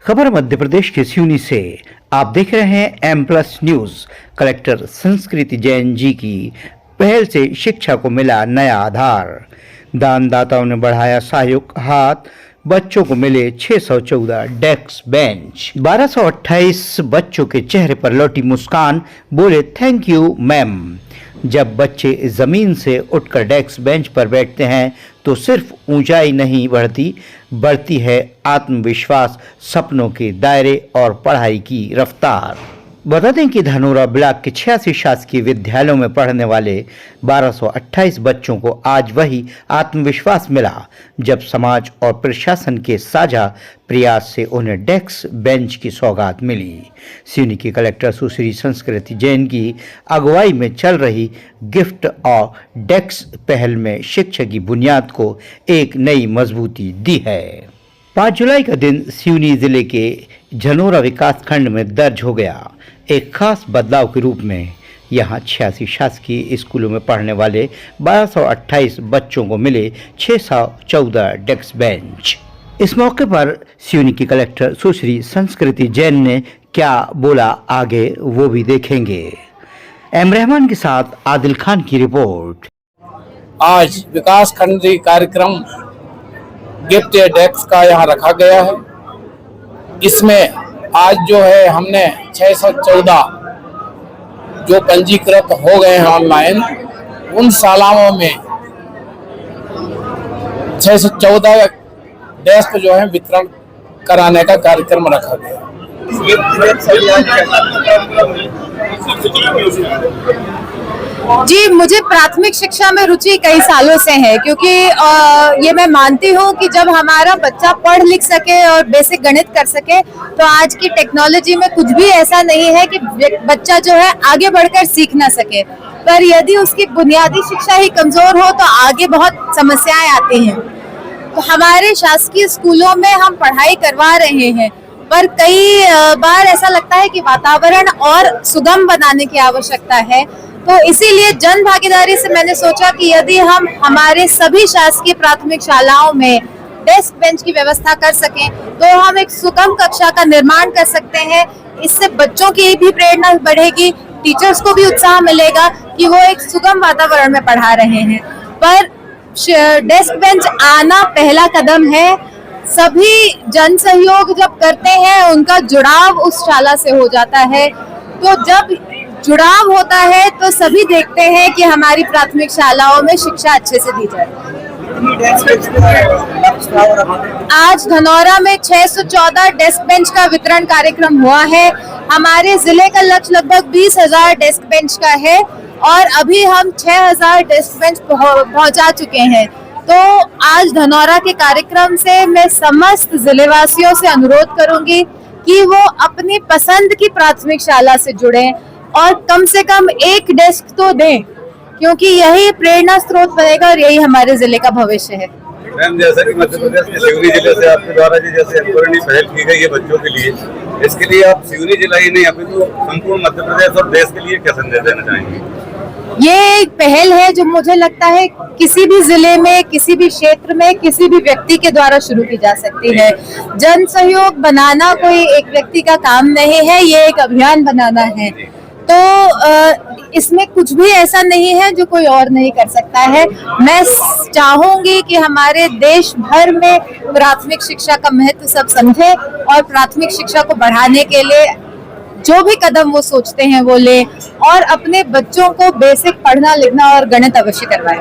खबर मध्य प्रदेश के सिवनी से। आप देख रहे हैं M+ न्यूज। कलेक्टर संस्कृति जैन जी की पहल से शिक्षा को मिला नया आधार। दानदाताओं ने बढ़ाया सहयोग हाथ, बच्चों को मिले 614 डेस्क बेंच। 1228 बच्चों के चेहरे पर लौटी मुस्कान, बोले थैंक यू मैम। जब बच्चे जमीन से उठकर डेस्क बेंच पर बैठते हैं तो सिर्फ ऊंचाई नहीं बढ़ती है आत्मविश्वास, सपनों के दायरे और पढ़ाई की रफ्तार। बता दें कि धनोरा ब्लॉक के 86 शासकीय विद्यालयों में पढ़ने वाले 1228 बच्चों को आज वही आत्मविश्वास मिला जब समाज और प्रशासन के साझा प्रयास से उन्हें डेस्क बेंच की सौगात मिली। सिवनी की कलेक्टर सुश्री संस्कृति जैन की अगुवाई में चल रही गिफ्ट और डेस्क पहल में शिक्षा की बुनियाद को एक नई मजबूती दी है। 5 जुलाई का दिन सिवनी जिले के धनोरा विकास खंड में दर्ज हो गया एक खास बदलाव के रूप में। यहाँ 86 शासकीय स्कूलों में पढ़ने वाले 1228 बच्चों को मिले 614 डेस्क बेंच। इस मौके पर सिवनी की कलेक्टर सुश्री संस्कृति जैन ने क्या बोला आगे वो भी देखेंगे। एम रहमान के साथ आदिल खान की रिपोर्ट। आज विकास खंडी कार्यक्रम गिफ्ट या डेस्क का यहाँ रखा गया है। इसमें आज जो है हमने 614 जो पंजीकृत हो गए हैं ऑनलाइन, उन शालाओं में 614 डेस्क जो है वितरण कराने का कार्यक्रम रखा गया। जी, मुझे प्राथमिक शिक्षा में रुचि कई सालों से है, क्योंकि ये मैं मानती हूँ कि जब हमारा बच्चा पढ़ लिख सके और बेसिक गणित कर सके तो आज की टेक्नोलॉजी में कुछ भी ऐसा नहीं है कि बच्चा जो है आगे बढ़कर सीख ना सके। पर यदि उसकी बुनियादी शिक्षा ही कमजोर हो तो आगे बहुत समस्याएं आती हैं। तो हमारे शासकीय स्कूलों में हम पढ़ाई करवा रहे हैं, पर कई बार ऐसा लगता है कि वातावरण और सुगम बनाने की आवश्यकता है। तो इसीलिए जन भागीदारी से मैंने सोचा कि यदि हम हमारे सभी शासकीय प्राथमिक शालाओं में डेस्क बेंच की व्यवस्था कर सकें तो हम एक सुगम कक्षा का निर्माण कर सकते हैं। इससे बच्चों की भी प्रेरणा बढ़ेगी, टीचर्स को भी उत्साह मिलेगा कि वो एक सुगम वातावरण में पढ़ा रहे हैं। पर डेस्क बेंच आना पहला कदम है। सभी जन सहयोग जब करते हैं उनका जुड़ाव उस शाला से हो जाता है। तो जब जुड़ाव होता है तो सभी देखते हैं कि हमारी प्राथमिक शालाओं में शिक्षा अच्छे से दी जाए। आज धनौरा में 614 डेस्क बेंच का वितरण कार्यक्रम हुआ है। हमारे जिले का लक्ष्य लगभग 20,000 डेस्क बेंच का है और अभी हम 6,000 डेस्क बेंच पहुंचा चुके हैं। तो आज धनौरा के कार्यक्रम से मैं समस्त जिलेवासियों से अनुरोध करूंगी कि वो अपनी पसंद की प्राथमिक शाला से जुड़ें और कम से कम एक डेस्क तो दें, क्योंकि यही प्रेरणा स्रोत बनेगा और यही हमारे जिले का भविष्य है। मैम, जैसा कि मध्य प्रदेश के सिवनी जिले से आपके द्वारा जैसे अग्रणी पहल की गई है बच्चों के लिए, इसके लिए आप सिवनी जिला ही नहीं अभी तो संपूर्ण मध्य प्रदेश और देश के लिए क्या संदेश देना चाहेंगे? ये एक पहल है जो मुझे लगता है किसी भी जिले में, किसी भी क्षेत्र में, किसी भी व्यक्ति के द्वारा शुरू की जा सकती है। जन सहयोग बनाना कोई एक व्यक्ति का काम नहीं है, ये एक अभियान बनाना है। तो इसमें कुछ भी ऐसा नहीं है जो कोई और नहीं कर सकता है। मैं चाहूंगी कि हमारे देश भर में प्राथमिक शिक्षा का महत्व सब समझें और प्राथमिक शिक्षा को बढ़ाने के लिए जो भी कदम वो सोचते हैं वो लें और अपने बच्चों को बेसिक पढ़ना लिखना और गणित अवश्य करवाएं।